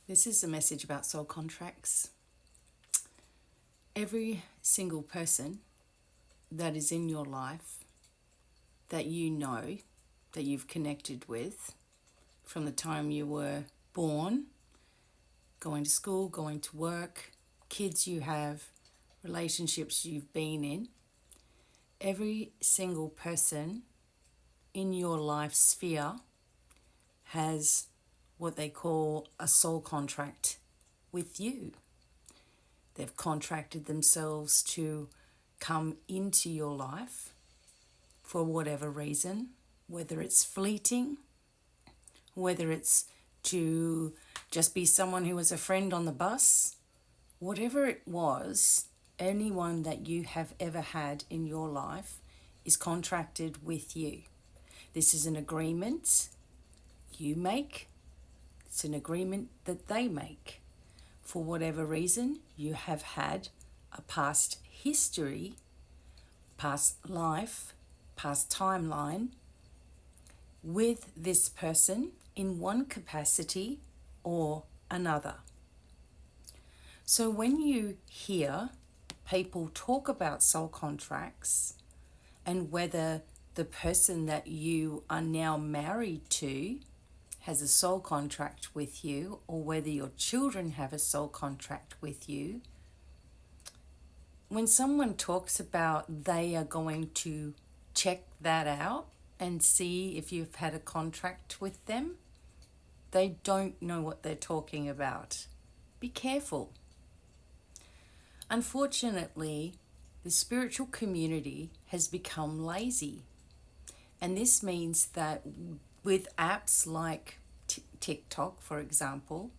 This is a message about soul contracts. Every single person that is in your life that you know, that you've connected with from the time you were born, going to school, going to work, kids you have, relationships you've been in, every single person in your life sphere has what they call a soul contract with you. They've contracted themselves to come into your life for whatever reason, whether it's fleeting, whether it's to just be someone who was a friend on the bus, whatever it was, anyone that you have ever had in your life is contracted with you. This is an agreement you make. It's an agreement that they make. For whatever reason, you have had a past history, past life, past timeline with this person in one capacity or another. So when you hear people talk about soul contracts and whether the person that you are now married to has a soul contract with you, or whether your children have a soul contract with you, when someone talks about they are going to check that out and see if you've had a contract with them, they don't know what they're talking about. Be careful. Unfortunately, the spiritual community has become lazy. And this means that with apps like TikTok, for example,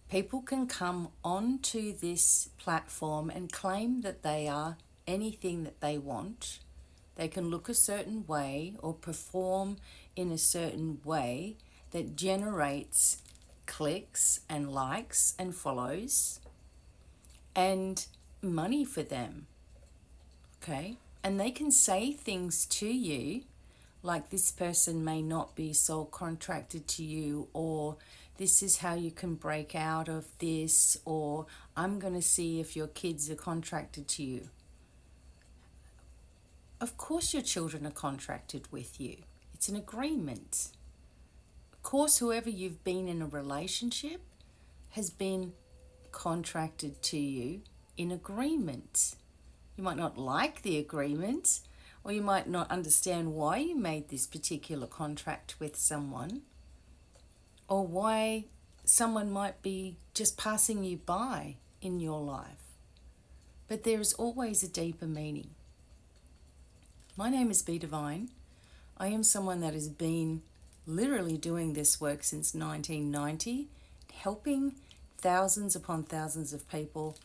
people can come onto this platform and claim that they are anything that they want. They can look a certain way or perform in a certain way that generates clicks and likes and follows and money for them. Okay? And they can say things to you like this person may not be soul contracted to you, or this is how you can break out of this, or I'm going to see if your kids are contracted to you. Of course your children are contracted with you. It's an agreement. Of course whoever you've been in a relationship has been contracted to you in agreement. You might not like the agreement, or you might not understand why you made this particular contract with someone, or why someone might be just passing you by in your life. But there is always a deeper meaning. My name is Be Divine. I am someone that has been literally doing this work since 1990, helping thousands upon thousands of people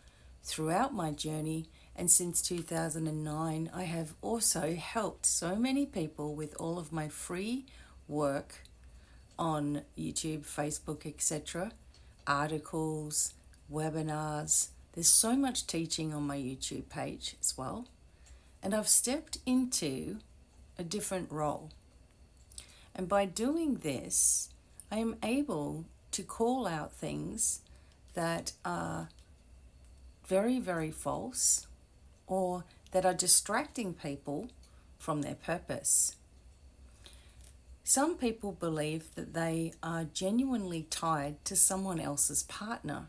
throughout my journey. And since 2009, I have also helped so many people with all of my free work on YouTube, Facebook, etc., articles, webinars. There's so much teaching on my YouTube page as well. And I've stepped into a different role. And by doing this, I am able to call out things that are very, very false, or that are distracting people from their purpose. Some people believe that they are genuinely tied to someone else's partner.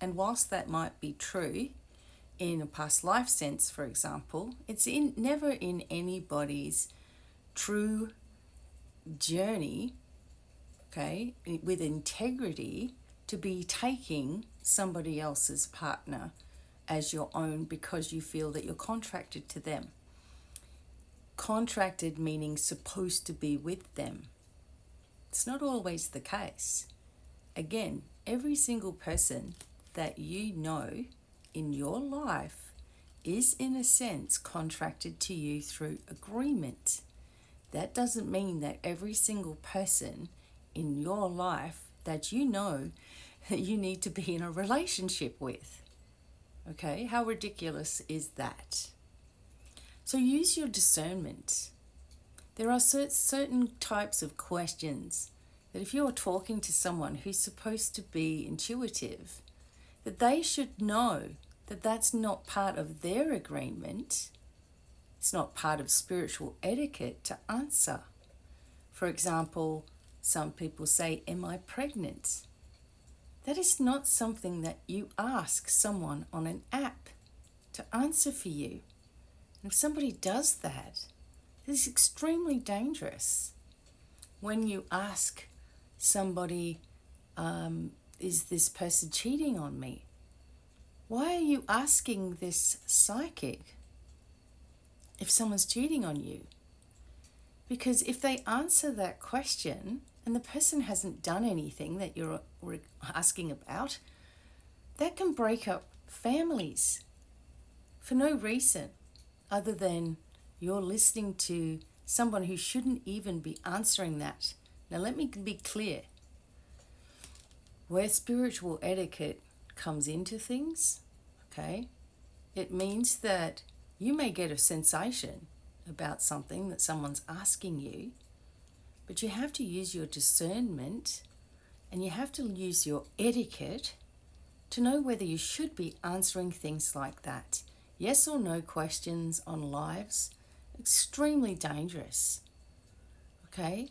And whilst that might be true, in a past life sense, for example, it's never in anybody's true journey, okay, with integrity, to be taking somebody else's partner as your own because you feel that you're contracted to them. Contracted meaning supposed to be with them. It's not always the case. Again, every single person that you know in your life is in a sense contracted to you through agreement. That doesn't mean that every single person in your life that you know that you need to be in a relationship with. Okay, how ridiculous is that? So use your discernment. There are certain types of questions that if you're talking to someone who's supposed to be intuitive, that they should know that that's not part of their agreement. It's not part of spiritual etiquette to answer. For example, some people say, "Am I pregnant?" That is not something that you ask someone on an app to answer for you. And if somebody does that, it is extremely dangerous. When you ask somebody, is this person cheating on me? Why are you asking this psychic if someone's cheating on you? Because if they answer that question and the person hasn't done anything that you're asking about, that can break up families for no reason other than you're listening to someone who shouldn't even be answering that. Now, let me be clear. Where spiritual etiquette comes into things, okay, it means that you may get a sensation about something that someone's asking you, but you have to use your discernment and you have to use your etiquette to know whether you should be answering things like that. Yes or no questions on lives, extremely dangerous. Okay?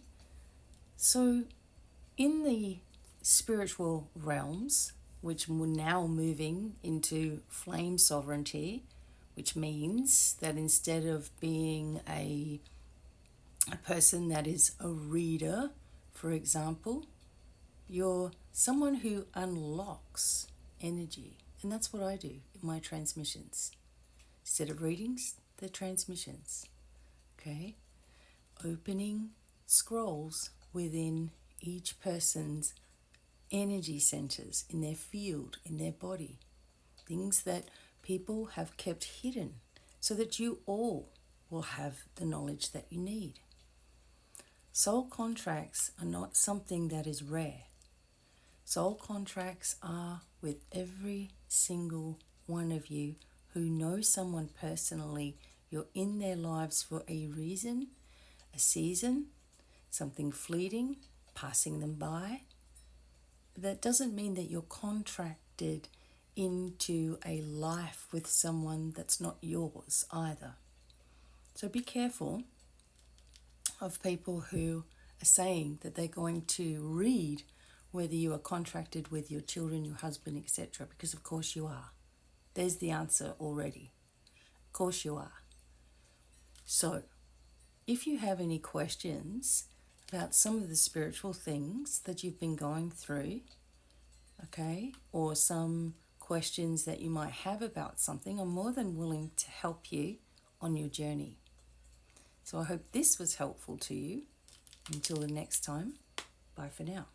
So in the spiritual realms, which we're now moving into flame sovereignty, which means that instead of being a person that is a reader, for example, you're someone who unlocks energy. And that's what I do in my transmissions. Instead of readings, they're transmissions. Okay? Opening scrolls within each person's energy centers in their field, in their body. Things that people have kept hidden so that you all will have the knowledge that you need. Soul contracts are not something that is rare. Soul contracts are with every single one of you who know someone personally. You're in their lives for a reason, a season, something fleeting, passing them by. But that doesn't mean that you're contracted into a life with someone that's not yours either. So be careful of people who are saying that they're going to read whether you are contracted with your children, your husband, etc. Because of course you are. There's the answer already. Of course you are. So if you have any questions about some of the spiritual things that you've been going through, okay, or some questions that you might have about something, I'm more than willing to help you on your journey. So I hope this was helpful to you. Until the next time, bye for now.